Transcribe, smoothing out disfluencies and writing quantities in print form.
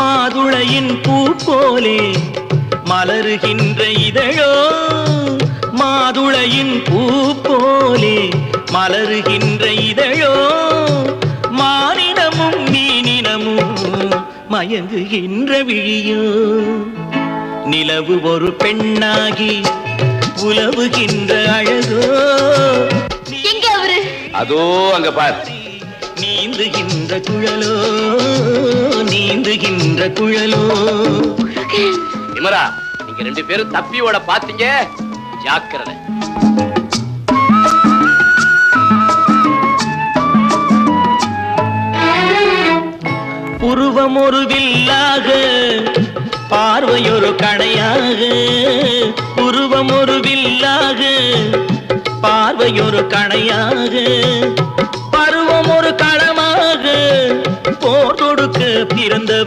மாதுளையின் பூ போலே மலருகின்ற இதழோ, மாதுளையின் பூ போலே மலருகின்ற இதழோ, மானினமும் மீனினமும் மயங்குகின்ற விழியோ. நிலவு ஒரு பெண்ணாகி உலவுகின்ற அழகோ. எங்க அவரு? அதோ அங்க பார். நீந்துகின்ற குழலோ, நீந்துகின்ற குழலோ. விமரா, நீங்க ரெண்டு பேரும் தப்பியோட பாத்தீங்க, ஜாக்கிரதை. புருவம் ஒரு வில்லாக, பார்வையொரு கணையாக. புருவம் ஒரு வில்லாக, பார்வையொரு கணையாக. பருவம் ஒரு களமாக, போர் தொடுக்க பிறந்தவர்.